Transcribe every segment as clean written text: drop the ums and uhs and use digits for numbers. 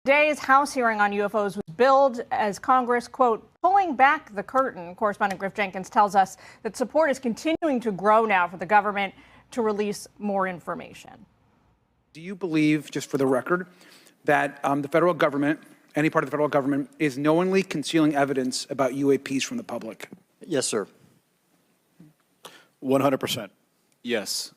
Today's House hearing on UFOs was billed as Congress, quote, pulling back the curtain. Correspondent Griff Jenkins tells us that support is continuing to grow now for the government to release more information. Do you believe, just for the record, that the federal government, any part of the federal government, is knowingly concealing evidence about UAPs from the public? Yes, sir. 100%. Yes.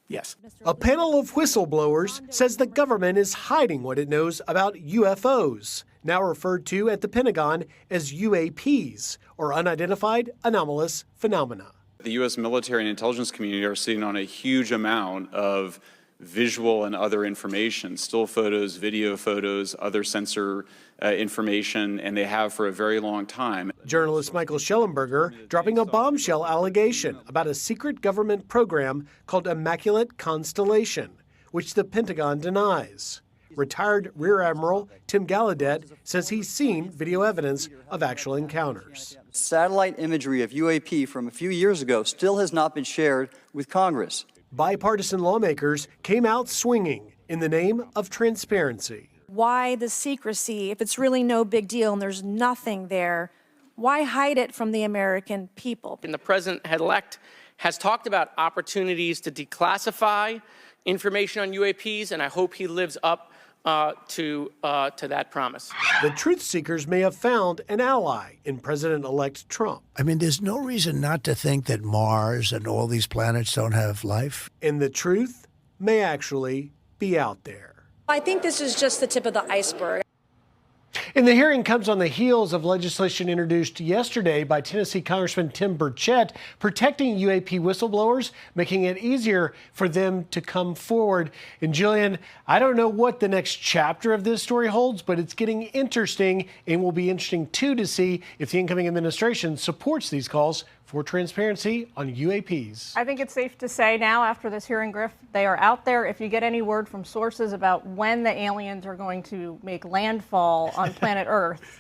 Yes. A panel of whistleblowers says the government is hiding what it knows about UFOs, now referred to at the Pentagon as UAPs, or unidentified anomalous phenomena. The U.S. military and intelligence community are sitting on a huge amount of visual and other information, still photos, video photos, other sensor information, and they have for a very long time. Journalist Michael Schellenberger dropping a bombshell allegation about a secret government program called Immaculate Constellation, which the Pentagon denies. Retired Rear Admiral Tim Gallaudet says he's seen video evidence of actual encounters. Satellite imagery of UAP from a few years ago still has not been shared with Congress. Bipartisan lawmakers came out swinging in the name of transparency. Why the secrecy? If it's really no big deal and there's nothing there, why hide it from the American people? And the president-elect has talked about opportunities to declassify information on UAPs, and I hope he lives up to that promise. The truth seekers may have found an ally in President-elect Trump. I mean, there's no reason not to think that Mars and all these planets don't have life. And the truth may actually be out there. I think this is just the tip of the iceberg. And the hearing comes on the heels of legislation introduced yesterday by Tennessee Congressman Tim Burchett protecting UAP whistleblowers, making it easier for them to come forward. And Jillian, I don't know what the next chapter of this story holds, but it's getting interesting, and will be interesting too to see if the incoming administration supports these calls for transparency on UAPs. I think it's safe to say now, after this hearing, Griff, they are out there. If you get any word from sources about when the aliens are going to make landfall on planet Earth,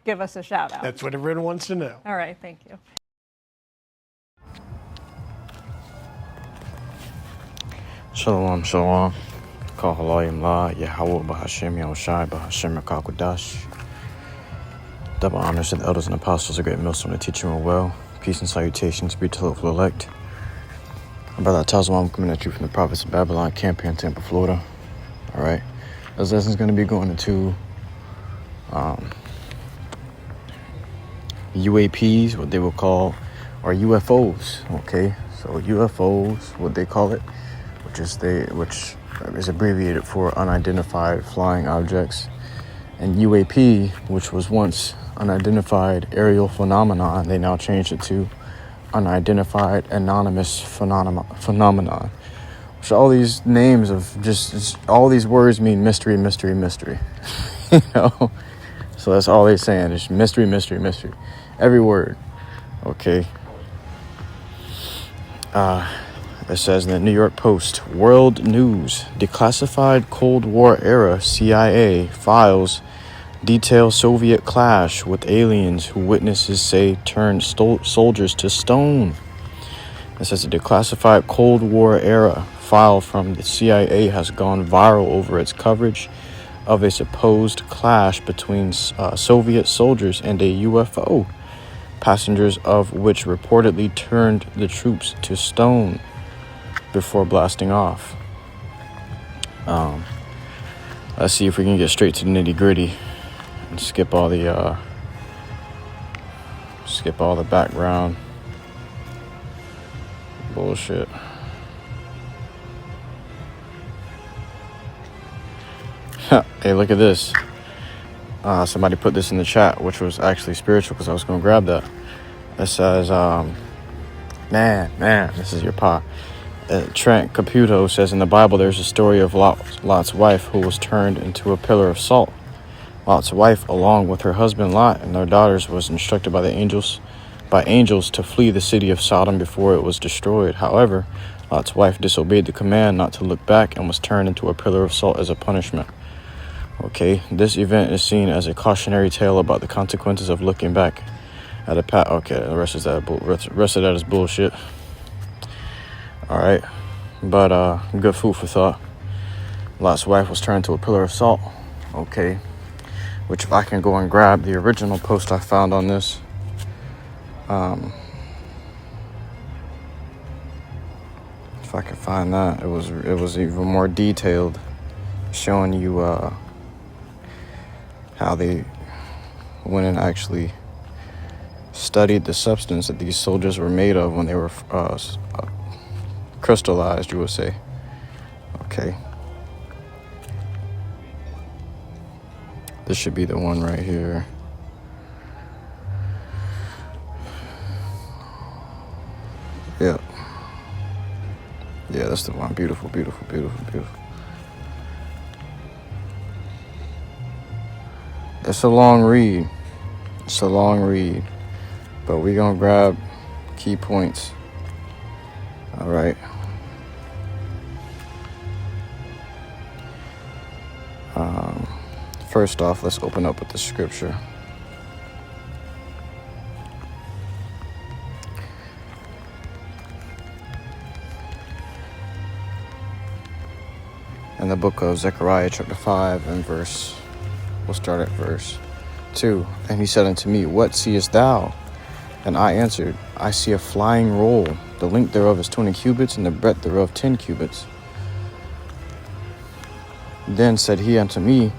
give us a shout out. That's what everyone wants to know. All right, thank you. Shalom, shalom. Kahalayim la, Yahawah, BAHASHAM, YAHAWASHI, BAHASHAM, Rakakadash. Double honors to the elders and apostles, a great millstone to teach them well. Peace and salutations be to the hopeful elect. My brother Tazwa, I'm coming at you from the province of Babylon, camp here in Tampa, Florida. All right. This lesson's going to be going into UAPs, what they will call, or UFOs. Okay, so UFOs, what they call it, which is abbreviated for unidentified flying objects, and UAP, which was once unidentified aerial phenomenon, they now changed it to unidentified anonymous phenomenon. So all these names of just all these words mean mystery, mystery, mystery. You know, so that's all they're saying is mystery, mystery, mystery. Every word. Okay. It says in the New York Post, World News, declassified Cold War era CIA files detail Soviet clash with aliens who witnesses say turned soldiers to stone. It says a declassified Cold War era file from the CIA has gone viral over its coverage of a supposed clash between Soviet soldiers and a UFO, passengers of which reportedly turned the troops to stone before blasting off. Let's see if we can get straight to the nitty-gritty and skip all the background bullshit. Hey, look at this. Somebody put this in the chat, which was actually spiritual because I was going to grab that. It says, man, this is your pa. Trent Caputo says in the Bible there's a story of Lot's wife who was turned into a pillar of salt. Lot's wife, along with her husband Lot and their daughters, was instructed by angels to flee the city of Sodom before it was destroyed. However, Lot's wife disobeyed the command not to look back and was turned into a pillar of salt as a punishment. Okay, this event is seen as a cautionary tale about the consequences of looking back at a past. Okay, the rest of that is bullshit. All right, but good food for thought. Lot's wife was turned to a pillar of salt. Okay, which I can go and grab the original post I found on this. If I can find that, it was even more detailed, showing you how they went and actually studied the substance that these soldiers were made of when they were crystallized, you would say. Okay. This should be the one right here. Yeah. Yeah, that's the one. Beautiful, beautiful, beautiful, beautiful. It's a long read. It's a long read. But we're going to grab key points. All right. First off, let's open up with the scripture. In the book of Zechariah chapter 5 and we'll start at verse 2. And he said unto me, What seest thou? And I answered, I see a flying roll. The length thereof is 20 cubits, and the breadth thereof 10 cubits. Then said he unto me,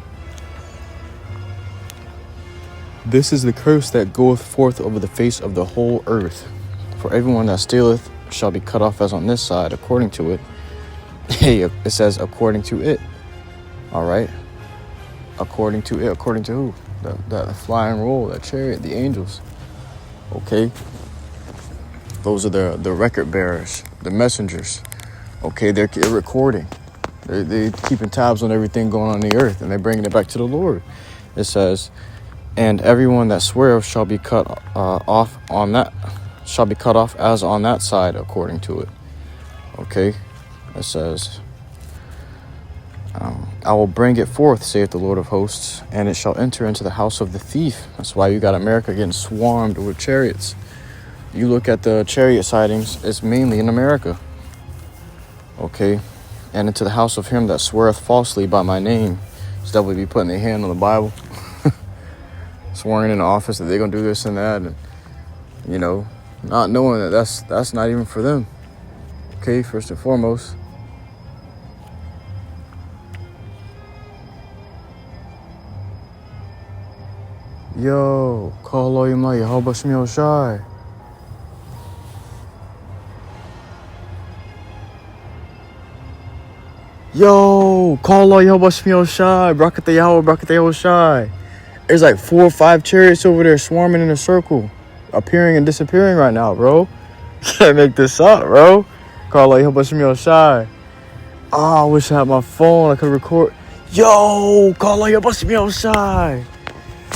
This is the curse that goeth forth over the face of the whole earth. For everyone that stealeth shall be cut off as on this side, according to it. Hey, it says according to it. All right. According to it. According to who? The flying roll, that chariot, the angels. Okay. Those are the record bearers, the messengers. Okay, they're recording. They're keeping tabs on everything going on the earth, and they're bringing it back to the Lord. It says, and everyone that sweareth shall be cut off on that, shall be cut off as on that side, according to it. Okay. It says, I will bring it forth, saith the Lord of hosts, and it shall enter into the house of the thief. That's why you got America getting swarmed with chariots. You look at the chariot sightings, it's mainly in America. Okay. And into the house of him that sweareth falsely by my name. It's definitely be putting their hand on the Bible. Swearing in the office that they're going to do this and that. And, you know, not knowing that that's not even for them. Okay, first and foremost. Yo, call YAHAWASHI. Yo, call YAHAWASHI. Brakata Yahweh, Brakata Yahushai. There's like 4 or 5 chariots over there swarming in a circle, appearing and disappearing right now, bro. Can't make this up, bro. Call YAHAWASHI. Oh, I wish I had my phone. I could record. Yo, call YAHAWASHI.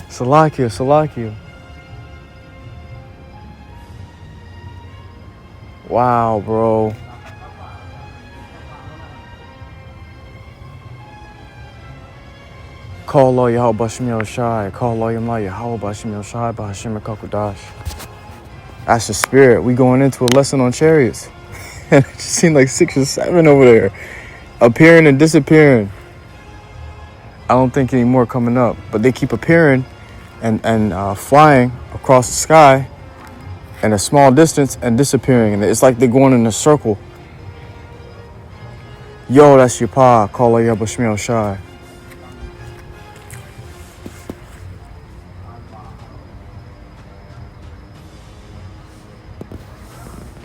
Salakia. Wow, bro. Call YAHAWASHI. Call YAHAWASHI. BAHASHAM Kakudash. That's the spirit. We going into a lesson on chariots. And it just seemed like 6 or 7 over there, appearing and disappearing. I don't think any more coming up, but they keep appearing and flying across the sky in a small distance and disappearing. And it's like they're going in a circle. Yo, that's your pa. Call YAHAWASHI.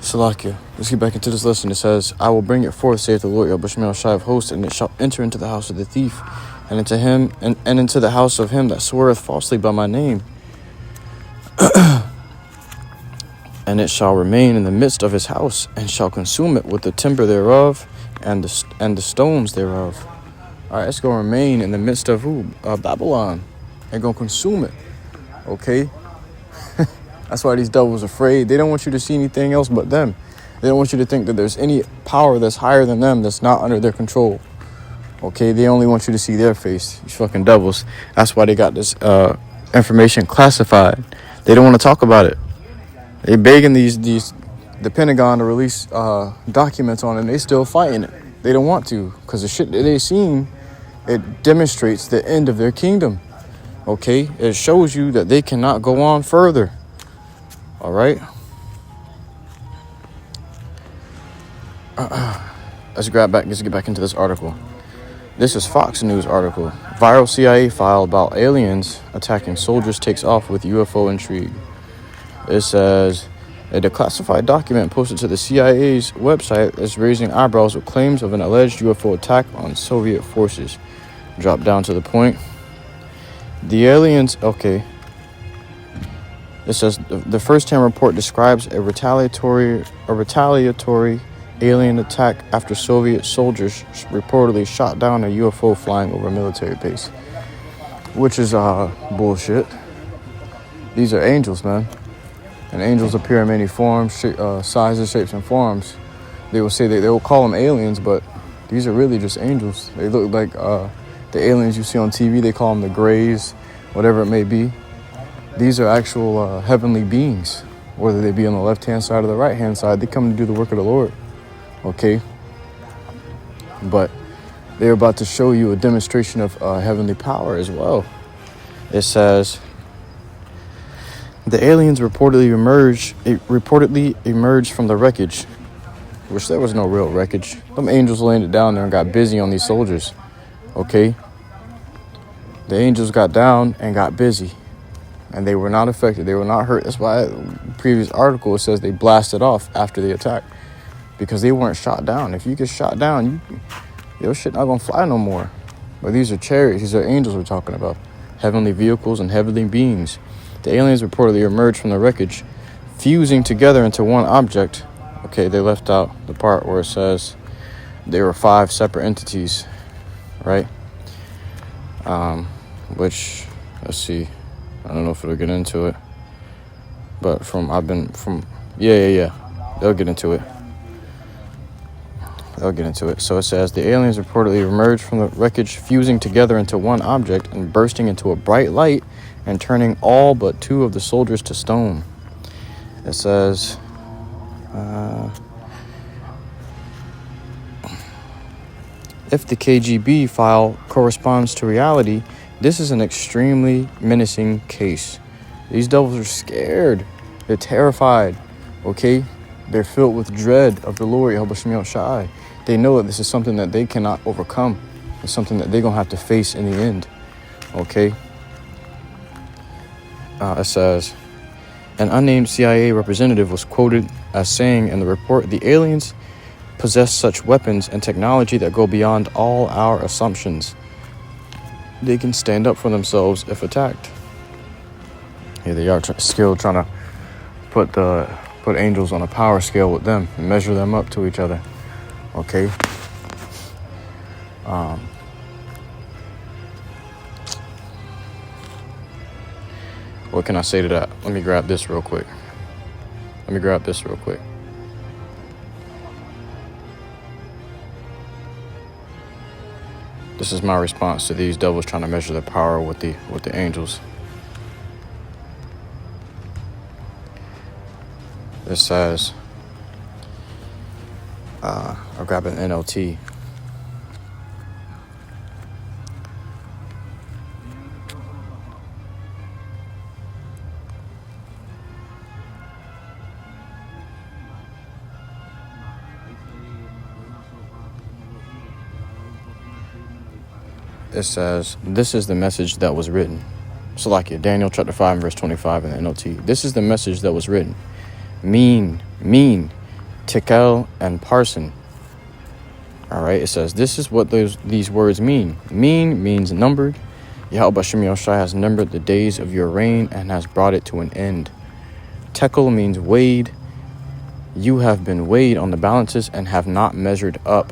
Salakia. Let's get back into this lesson. It says, I will bring it forth, saith the Lord Yahushai of hosts, and it shall enter into the house of the thief, and into him and into the house of him that sweareth falsely by my name. And it shall remain in the midst of his house, and shall consume it with the timber thereof and the stones thereof. All right, it's going to remain in the midst of who? Babylon. They're going to consume it. Okay? That's why these devils are afraid. They don't want you to see anything else but them. They don't want you to think that there's any power that's higher than them that's not under their control. Okay? They only want you to see their face. These fucking devils. That's why they got this information classified. They don't want to talk about it. They begging the Pentagon to release documents on it, and they still fighting it. They don't want to, because the shit that they seen It demonstrates the end of their kingdom. Okay? It shows you that they cannot go on further. All right? Let's get back into this article. This is Fox News article. Viral CIA file about aliens attacking soldiers takes off with UFO intrigue. It says, a declassified document posted to the CIA's website is raising eyebrows with claims of an alleged UFO attack on Soviet forces. Drop down to the point. The aliens, okay. It says the first-hand report describes a retaliatory alien attack after Soviet soldiers reportedly shot down a UFO flying over a military base, which is bullshit. These are angels, man, and angels appear in many forms, sizes, shapes, and forms. They will say they will call them aliens, but these are really just angels. They look like the aliens you see on TV. They call them the Greys, whatever it may be. These are actual heavenly beings, whether they be on the left-hand side or the right-hand side. They come to do the work of the Lord. Okay, but they're about to show you a demonstration of heavenly power as well. It says the aliens reportedly emerged from the wreckage, which there was no real wreckage. Them angels landed down there and got busy on these soldiers. Okay, the angels got down and got busy, and they were not affected. They were not hurt. That's why the previous article says they blasted off after the attack. Because they weren't shot down. If you get shot down, your shit not gonna fly no more. But these are chariots. These are angels we're talking about. Heavenly vehicles and heavenly beings. The aliens reportedly emerged from the wreckage, fusing together into one object. Okay, they left out the part where it says there were 5 separate entities, right? Which, let's see. I don't know if it'll get into it. But yeah. They'll get into it. So it says the aliens reportedly emerged from the wreckage, fusing together into one object and bursting into a bright light and turning all but 2 of the soldiers to stone. It says, if the KGB file corresponds to reality, this is an extremely menacing case. These devils are scared. They're terrified. Okay? They're filled with dread of the Lord, YAHAWASHI. They know that this is something that they cannot overcome. It's something that they're going to have to face in the end. Okay? It says, an unnamed CIA representative was quoted as saying in the report, the aliens possess such weapons and technology that go beyond all our assumptions. They can stand up for themselves if attacked. Here they are, still trying to put angels on a power scale with them and measure them up to each other. Okay. What can I say to that? Let me grab this real quick. This is my response to these devils trying to measure their power with the angels. It says, I'll grab an NLT. It says, this is the message that was written. So like Daniel chapter 5 verse 25 in the NLT. This is the message that was written. Mean, tekel, and parson. All right, it says, this is what these words mean. Mean means numbered. YAHAWASHI has numbered the days of your reign and has brought it to an end. Tekel means weighed. You have been weighed on the balances and have not measured up.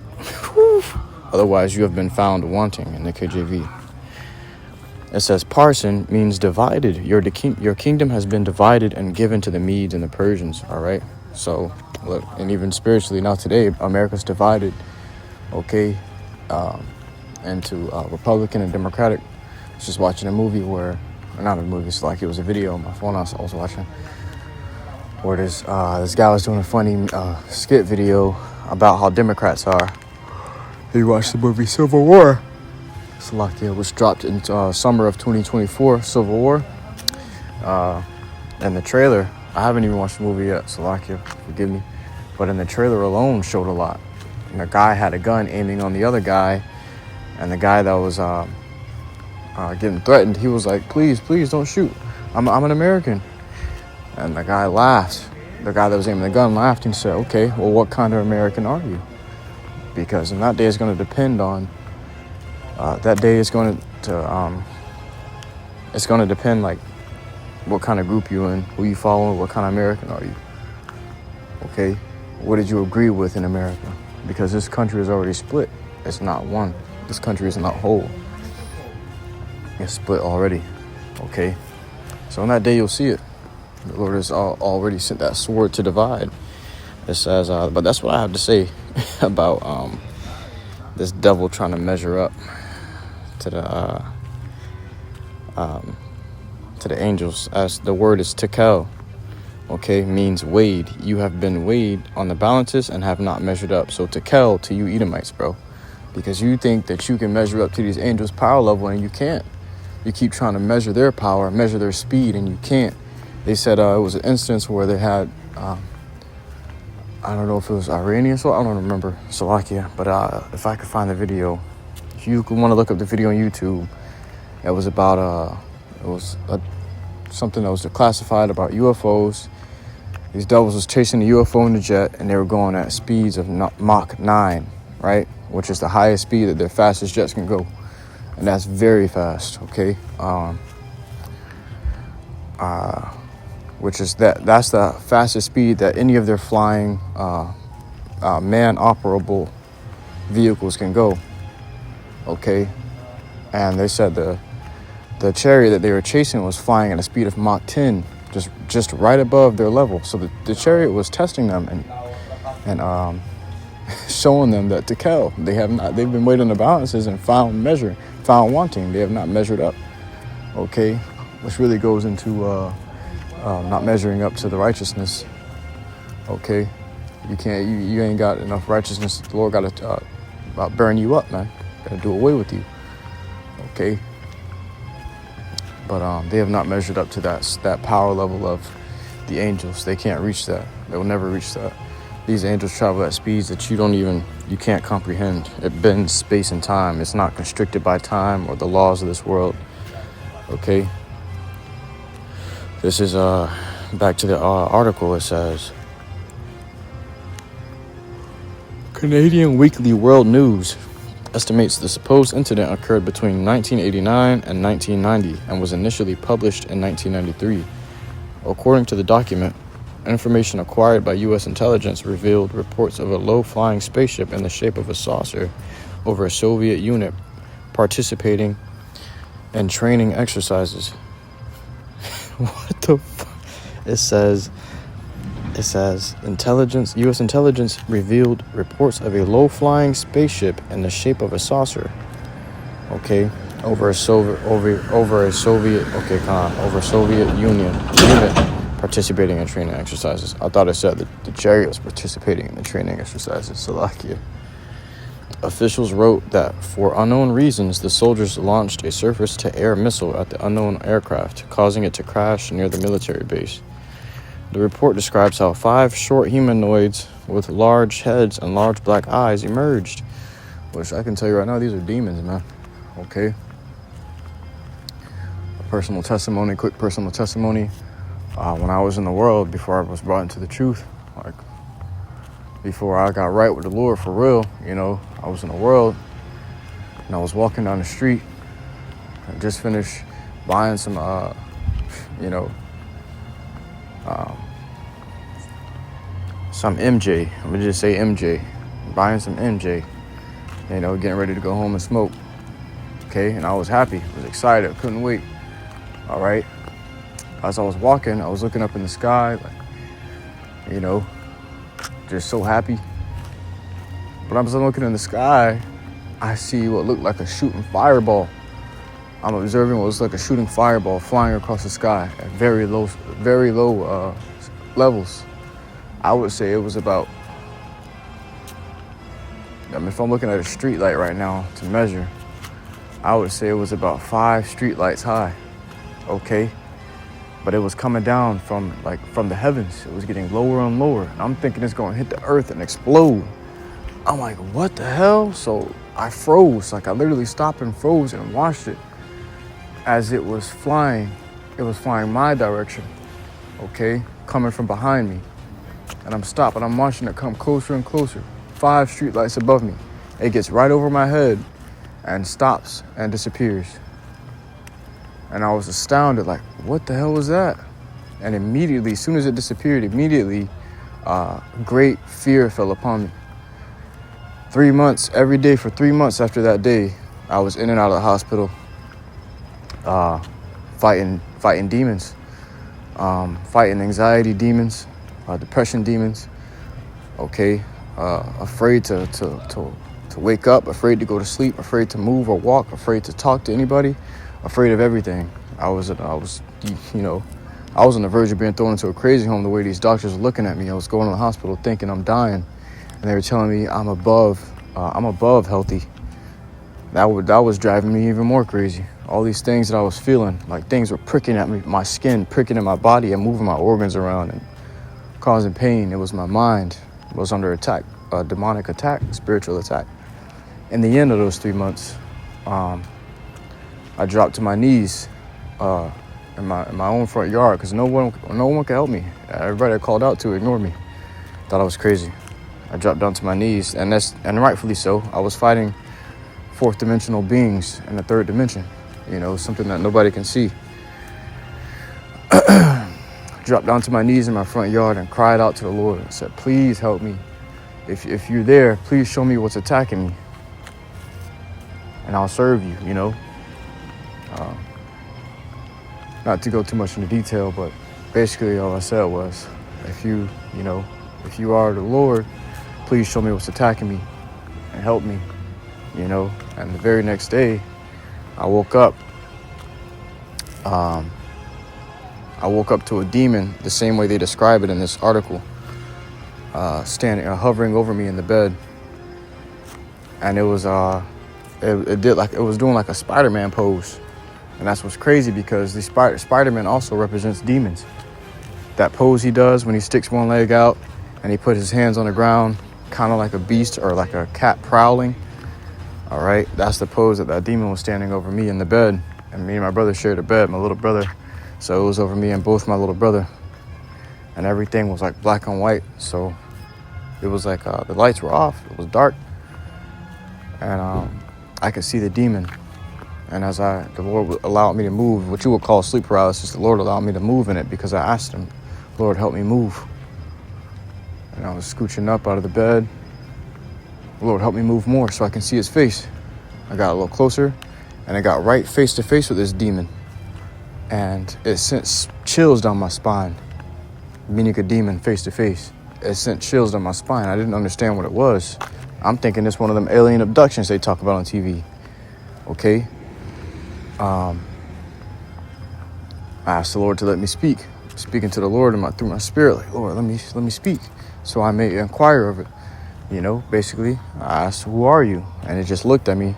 Otherwise, you have been found wanting in the KJV. It says parson means divided. Your kingdom has been divided and given to the Medes and the Persians. All right. So look, and even spiritually now today, America's divided. Okay, into Republican and Democratic. I was just watching a movie where, or not a movie, it's like it was a video on my phone I was watching, where this guy was doing a funny skit video about how Democrats are. He watched the movie Civil War. Slovakia, which dropped in summer of 2024, Civil War. And the trailer, I haven't even watched the movie yet, Slovakia, forgive me. But in the trailer alone showed a lot. And the guy had a gun aiming on the other guy. And the guy that was getting threatened, he was like, please, please don't shoot. I'm an American. And the guy laughed. The guy that was aiming the gun laughed and said, okay, well, what kind of American are you? Because in that day is going to depend on, that day is going to it's going to depend like what kind of group you're in, who you follow, what kind of American are you? Okay, what did you agree with in America? Because this country is already split. It's not one. This country is not whole. It's split already. Okay, so on that day you'll see it. The Lord has already sent that sword to divide. It says, but that's what I have to say about this devil trying to measure up to the angels. As the word is tekel, okay, means weighed. You have been weighed on the balances and have not measured up. So tekel to you Edomites, bro, because you think that you can measure up to these angels' power level and you can't. You keep trying to measure their power, measure their speed, and you can't. They said it was an instance where they had, I don't know if it was Iranian, so I don't remember, Slovakia, but if I could find the video, if you want to look up the video on YouTube, it was about, something that was declassified about UFOs. These devils was chasing the UFO in the jet, and they were going at speeds of Mach 9, right? Which is the highest speed that their fastest jets can go. And that's very fast, okay? Which is that's the fastest speed that any of their flying man-operable vehicles can go. Okay, and they said the chariot that they were chasing was flying at a speed of Mach 10, just right above their level. So the chariot was testing them and showing them that tekel, they've been weighing the balances and found wanting. They have not measured up. Okay, which really goes into not measuring up to the righteousness. Okay, you ain't got enough righteousness. The Lord got to burn you up, man. Got to do away with you. Okay, but they have not measured up to that power level of the angels. They can't reach that. They will never reach that. These angels travel at speeds that you can't comprehend. It bends space and time. It's not constricted by time or the laws of this world. Okay. This is back to the article. It says, Canadian Weekly World News estimates the supposed incident occurred between 1989 and 1990 and was initially published in 1993. According to the document, information acquired by U.S. intelligence revealed reports of a low-flying spaceship in the shape of a saucer over a Soviet unit participating in training exercises. What the fuck? It says U.S. intelligence revealed reports of a low-flying spaceship in the shape of a saucer. Okay, over Soviet Union unit participating in training exercises. I thought it said that the chariot was participating in the training exercises. Slovakia. Officials wrote that for unknown reasons, the soldiers launched a surface-to-air missile at the unknown aircraft, causing it to crash near the military base. The report describes how 5 short humanoids with large heads and large black eyes emerged. Which I can tell you right now, these are demons, man. Okay. Quick personal testimony. When I was in the world, before I was brought into the truth, like before I got right with the Lord for real, I was in the world and I was walking down the street. I just finished buying some, some MJ. I'm gonna just say MJ. Buying some MJ, getting ready to go home and smoke. Okay, and I was happy, I was excited, I couldn't wait. All right. As I was walking, I was looking up in the sky, just so happy. But I'm looking in the sky, I see what looked like a shooting fireball. I'm observing what looks like a shooting fireball flying across the sky at very low levels. I would say it was about, if I'm looking at a street light right now to measure, I would say it was about 5 streetlights high, okay? But it was coming down from the heavens. It was getting lower and lower. And I'm thinking it's gonna hit the earth and explode. I'm like, what the hell? So I froze, like I literally stopped and froze and watched it as it was flying. It was flying my direction, okay? Coming from behind me. And I'm stopping, I'm watching it come closer and closer. 5 streetlights above me. It gets right over my head and stops and disappears. And I was astounded, like, what the hell was that? And immediately, as soon as it disappeared, great fear fell upon me. 3 months, every day for 3 months after that day, I was in and out of the hospital, fighting demons, fighting anxiety demons, depression demons, okay? Afraid to wake up, afraid to go to sleep, afraid to move or walk, afraid to talk to anybody, afraid of everything. I was on the verge of being thrown into a crazy home the way these doctors were looking at me. I was going to the hospital thinking I'm dying, and they were telling me I'm above healthy. That was driving me even more crazy. All these things that I was feeling, like things were pricking at me, my skin pricking in my body and moving my organs around and causing pain. It was my mind. It was under attack, demonic attack, spiritual attack. In the end of those 3 months, I dropped to my knees in my own front yard because no one could help me. Everybody I called out to ignored me. Thought I was crazy. I dropped down to my knees, and rightfully so. I was fighting fourth dimensional beings in the third dimension. You know, something that nobody can see. Dropped down to my knees in my front yard and cried out to the Lord and said, please help me. If you're there, please show me what's attacking me. And I'll serve you, you know. Not to go too much into detail, but basically all I said was, if you are the Lord, please show me what's attacking me and help me, you know. And the very next day, I woke up. I woke up to a demon, the same way they describe it in this article, hovering over me in the bed. And it was it was doing like a Spider-Man pose. And that's what's crazy, because the Spider-Man also represents demons. That pose he does when he sticks one leg out and he put his hands on the ground, kind of like a beast or like a cat prowling. All right, that's the pose that demon was standing over me in the bed. And me and my brother shared a bed, my little brother. So it was over me and both my little brother. And everything was like black and white. So it was like the lights were off. It was dark. And I could see the demon. And as the Lord allowed me to move, what you would call sleep paralysis, the Lord allowed me to move in it because I asked him, Lord, help me move. And I was scooching up out of the bed. Lord, help me move more so I can see his face. I got a little closer, and I got right face to face with this demon. And it sent chills down my spine, meaning a demon face to face. It sent chills down my spine. I didn't understand what it was. I'm thinking it's one of them alien abductions they talk about on TV. Okay? I asked the Lord to let me speak. Speaking to the Lord through my spirit, like, Lord, let me speak, so I may inquire of it. You know, basically, I asked, who are you? And it just looked at me.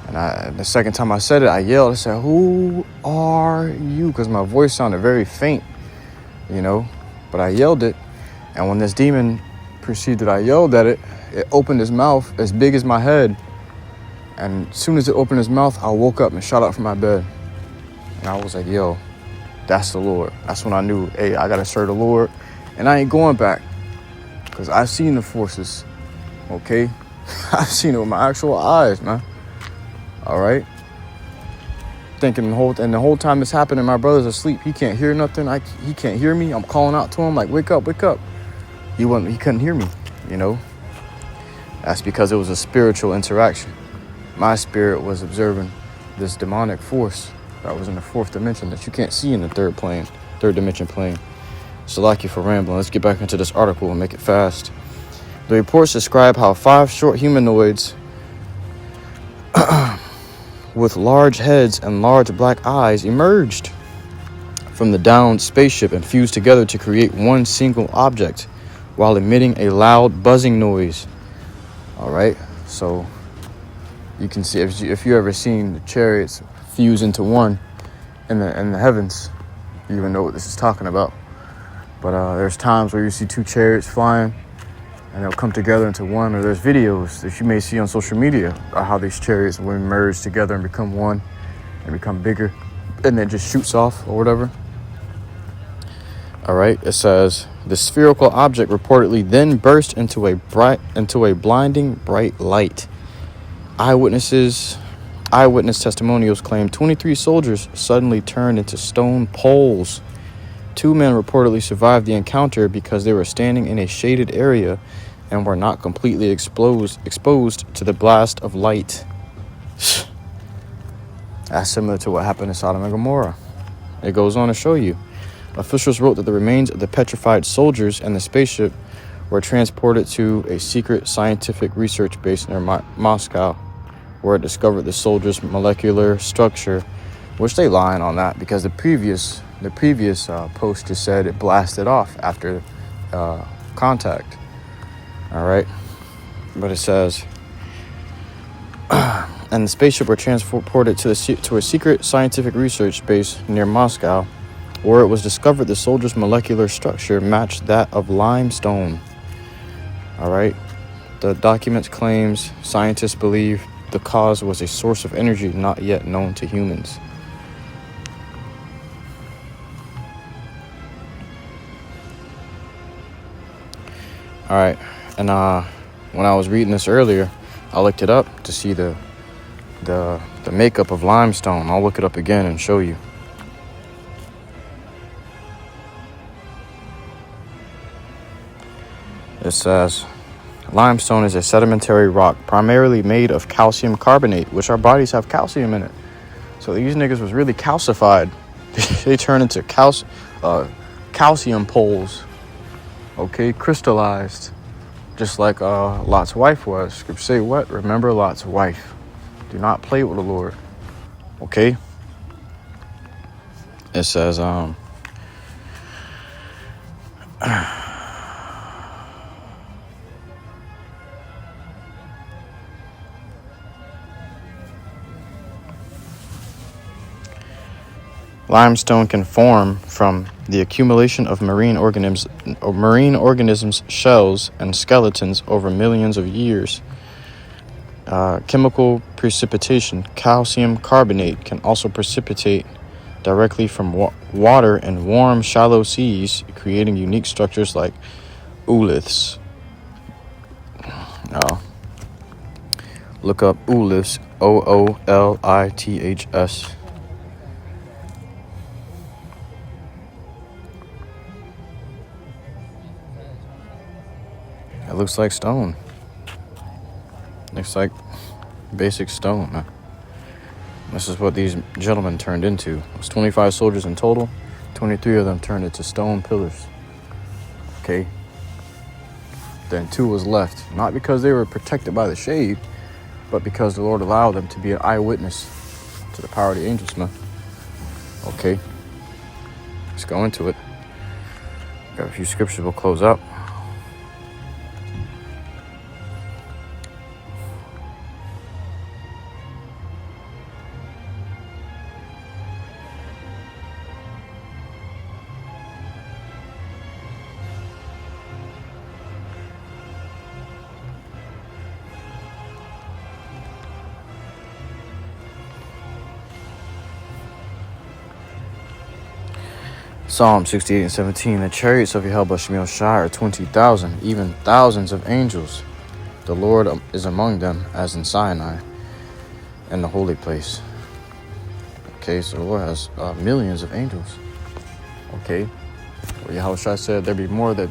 And the second time I said it, I yelled. I said, who are you? Because my voice sounded very faint, you know. But I yelled it. And when this demon perceived that I yelled at it, it opened his mouth as big as my head. And as soon as it opened his mouth, I woke up and shot up from my bed. And I was like, yo, that's the Lord. That's when I knew, hey, I got to serve the Lord. And I ain't going back, because I've seen the forces, okay? I've seen it with my actual eyes, man. All right? Thinking the whole time it's happening, my brother's asleep. He can't hear nothing. He can't hear me. I'm calling out to him like, wake up, wake up. He couldn't hear me, you know? That's because it was a spiritual interaction. My spirit was observing this demonic force that was in the fourth dimension that you can't see in the third dimension plane. So like you for rambling, let's get back into this article and make it fast. The reports describe how 5 short humanoids with large heads and large black eyes emerged from the downed spaceship and fused together to create one single object while emitting a loud buzzing noise. All right, so You can see, if you ever seen the chariots fuse into one in the heavens, you even know what this is talking about. But there's times where you see two chariots flying and they'll come together into one, or there's videos that you may see on social media of how these chariots will merge together and become one and become bigger, and then just shoots off or whatever. All right, it says the spherical object reportedly then burst into a blinding bright light. Eyewitness testimonials claim 23 soldiers suddenly turned into stone poles. 2 men reportedly survived the encounter because they were standing in a shaded area and were not completely exposed to the blast of light. That's similar to what happened in Sodom and Gomorrah. It goes on to show you. Officials wrote that the remains of the petrified soldiers and the spaceship were transported to a secret scientific research base near Moscow, where it discovered the soldiers' molecular structure, which they lying on that because the previous post just said it blasted off after contact. All right, but it says, and the spaceship were transported to a secret scientific research base near Moscow, where it was discovered the soldiers' molecular structure matched that of limestone. All right, the document claims scientists believe the cause was a source of energy not yet known to humans. All right, and when I was reading this earlier, I looked it up to see the makeup of limestone. I'll look it up again and show you. It says, limestone is a sedimentary rock primarily made of calcium carbonate, which our bodies have calcium in it. So these niggas was really calcified. They turned into calcium poles. Okay, crystallized. Just like Lot's wife was. Scripture say what? Remember Lot's wife. Do not play with the Lord. Okay? It says, limestone can form from the accumulation of marine organisms' shells and skeletons over millions of years. Chemical precipitation, calcium carbonate, can also precipitate directly from water in warm, shallow seas, creating unique structures like ooliths. Look up ooliths, OOLITHS. It looks like stone. Looks like basic stone, man. This is what these gentlemen turned into. It was 25 soldiers in total. 23 of them turned into stone pillars. Okay. Then 2 was left. Not because they were protected by the shade, but because the Lord allowed them to be an eyewitness to the power of the angels, man. Okay. Let's go into it. Got a few scriptures we'll close up. Psalm 68 and 17, the chariots of YAHAWASHI are 20,000, even thousands of angels. The Lord is among them, as in Sinai, and the holy place. Okay, so the Lord has millions of angels. Okay, well, Yahushua said there be more that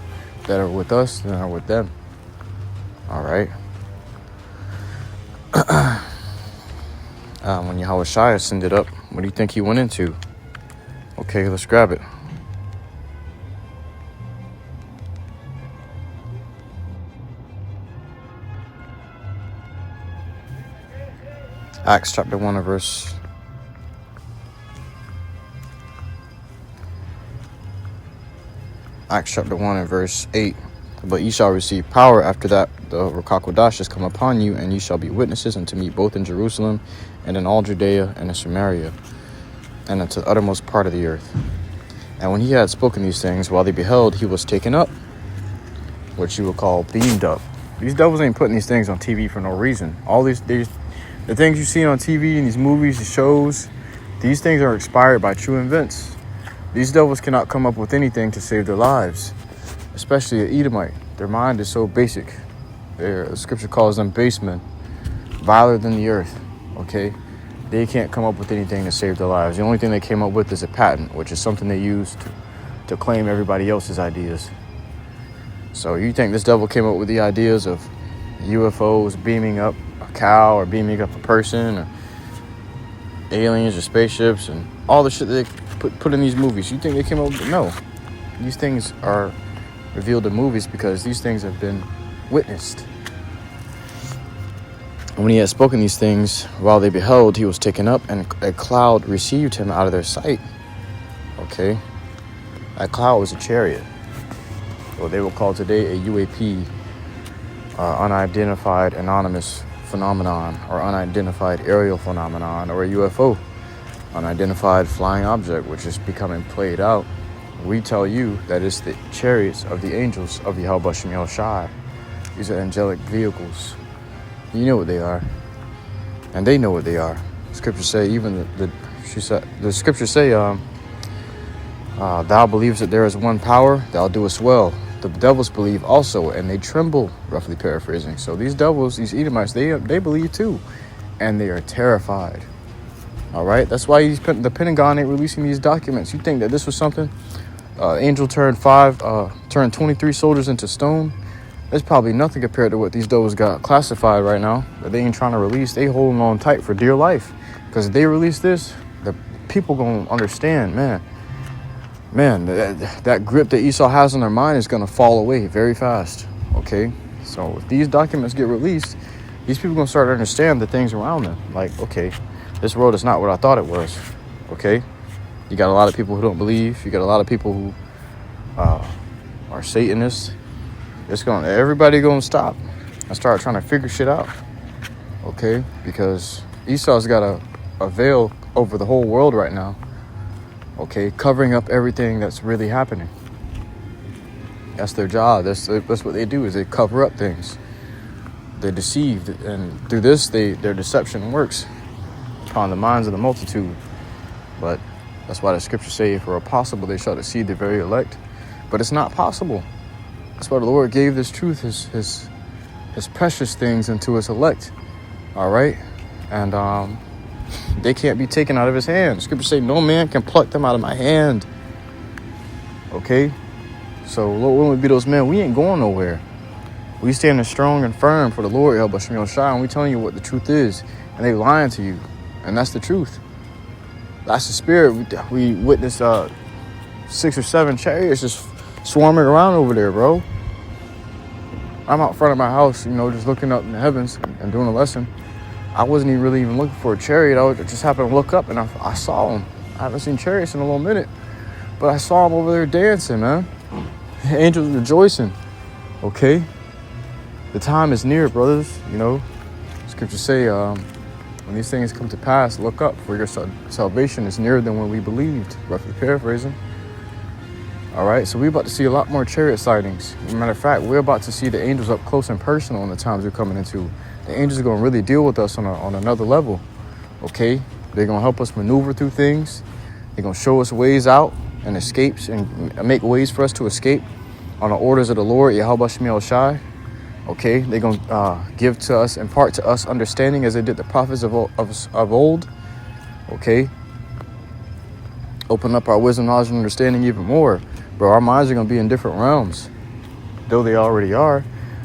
are with us than are with them. All right. When Yahushua ascended up, what do you think he went into? Okay, let's grab it. Acts chapter 1 and verse 8. But ye shall receive power after that the Ruach has come upon you, and ye shall be witnesses unto me both in Jerusalem and in all Judea and in Samaria and unto the uttermost part of the earth. And when he had spoken these things, while they beheld, he was taken up, which you will call beamed up. These devils ain't putting these things on TV for no reason. All the things you see on TV and these movies, the shows, these things are inspired by true events. These devils cannot come up with anything to save their lives, especially an Edomite. Their mind is so basic. The scripture calls them base men, viler than the earth, okay? They can't come up with anything to save their lives. The only thing they came up with is a patent, which is something they use to claim everybody else's ideas. So you think this devil came up with the ideas of UFOs beaming up a cow or beaming up a person or aliens or spaceships and all the shit that they put in these movies? You think they came up with it? No. These things are revealed in movies because these things have been witnessed. And when he had spoken these things, while they beheld, he was taken up, and a cloud received him out of their sight. Okay? That cloud was a chariot. What they will call today a UAP, unidentified anonymous phenomenon, or unidentified aerial phenomenon, or a UFO, unidentified flying object, which is becoming played out. We tell you that it's the chariots of the angels of YAHAWASHI. These are angelic vehicles. You know what they are, and they know what they are. Scriptures say, even the scriptures say, thou believes that there is one power, thou doest well. The devils believe also, and they tremble, roughly paraphrasing. So these devils, these Edomites, they believe too, and they are terrified. All right, that's why the Pentagon ain't releasing these documents. You think that this was something? Angel turned 23 soldiers into stone. There's probably nothing compared to what these devils got classified right now that they ain't trying to release. They holding on tight for dear life, because if they release this, the people gonna understand, man, that grip that Esau has on their mind is gonna fall away very fast. Okay, so if these documents get released, these people gonna start to understand the things around them. Like, okay, this world is not what I thought it was. Okay, you got a lot of people who don't believe. You got a lot of people who are Satanists. Everybody gonna stop and start trying to figure shit out. Okay, because Esau's got a veil over the whole world right now. Okay, covering up everything that's really happening. That's their job. That's what they do, is they cover up things. They're deceived, and through this, their deception works upon the minds of the multitude. But that's why the scriptures say, if it were possible, they shall deceive the very elect. But it's not possible. That's why the Lord gave this truth, his precious things, into his elect. All right, and they can't be taken out of his hand. Scriptures say, no man can pluck them out of my hand. Okay, so Lord, when we be those men, we ain't going nowhere. We standing strong and firm for the Lord, and we telling you what the truth is, and they lying to you, and that's the truth. That's the spirit. We witnessed 6 or 7 chariots just swarming around over there, bro. I'm out front of my house, just looking up in the heavens and doing a lesson. I wasn't even really looking for a chariot. I just happened to look up, and I saw them. I haven't seen chariots in a little minute, but I saw them over there dancing, man. The angels rejoicing. Okay, the time is near, brothers. Scriptures say, when these things come to pass, look up, for your salvation is nearer than when we believed. Roughly paraphrasing. All right, so we're about to see a lot more chariot sightings. As a matter of fact, we're about to see the angels up close and personal in the times we're coming into. The angels are going to really deal with us on another level, okay? They're going to help us maneuver through things. They're going to show us ways out and escapes and make ways for us to escape on the orders of the Lord, Yahawah. Okay, they're going to give to us, impart to us understanding as they did the prophets of old, okay? Open up our wisdom, knowledge, and understanding even more. Bro, our minds are going to be in different realms, though they already are.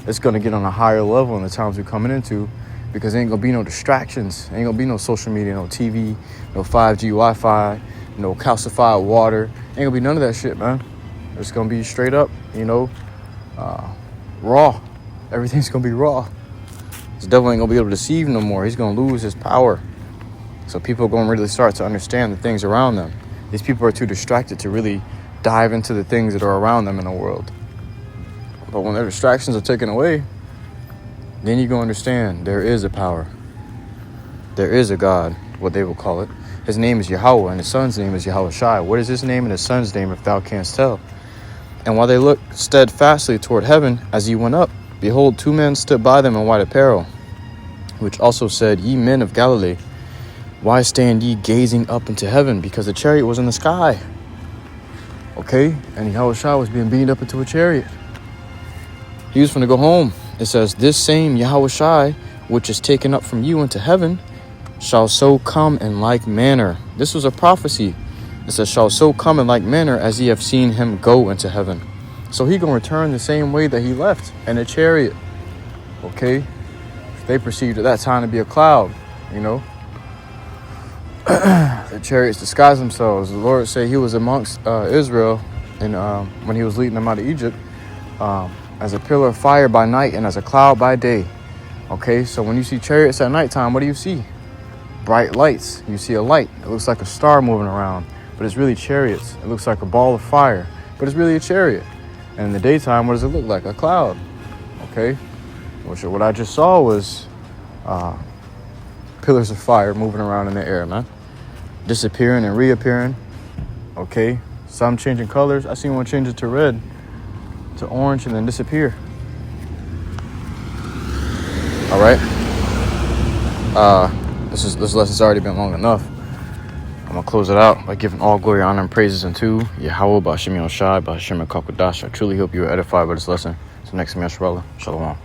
It's going to get on a higher level in the times we're coming into, because there ain't going to be no distractions. Ain't going to be no social media, no TV, no 5G Wi-Fi, no calcified water. Ain't going to be none of that shit, man. It's going to be straight up, raw. Everything's going to be raw. This devil ain't going to be able to deceive no more. He's going to lose his power. So people are going to really start to understand the things around them. These people are too distracted to really dive into the things that are around them in the world. But when their distractions are taken away, then you go understand there is a power. There is a God, what they will call it. His name is Yahawah, and his son's name is YAHAWASHI. What is his name and his son's name, if thou canst tell? And while they looked steadfastly toward heaven as he went up, behold, 2 men stood by them in white apparel, which also said, Ye men of Galilee, why stand ye gazing up into heaven? Because the chariot was in the sky. Okay? And YAHAWASHI was being beamed up into a chariot. He was going to go home. It says, This same YAHAWASHI, which is taken up from you into heaven, shall so come in like manner. This was a prophecy. It says, shall so come in like manner as ye have seen him go into heaven. So he gonna return the same way that he left, in a chariot. Okay? They perceived at that time to be a cloud, you know. The chariots disguise themselves. The Lord said he was amongst Israel, and when he was leading them out of Egypt, as a pillar of fire by night and as a cloud by day. Okay, so when you see chariots at nighttime, what do you see? Bright lights. You see a light. It looks like a star moving around, but it's really chariots. It looks like a ball of fire, but it's really a chariot. And in the daytime, what does it look like? A cloud. Okay, which what I just saw was pillars of fire moving around in the air, man. Disappearing and reappearing. Okay, some changing colors. I seen one change it to red, to orange, and then disappear. All right. This lesson's already been long enough. I'm gonna close it out by giving all glory, honor, and praises unto Yahweh, BAHASHAM, BAHASHAM, BAHASHAM, I truly hope you were edified by this lesson. So next time, Shalom.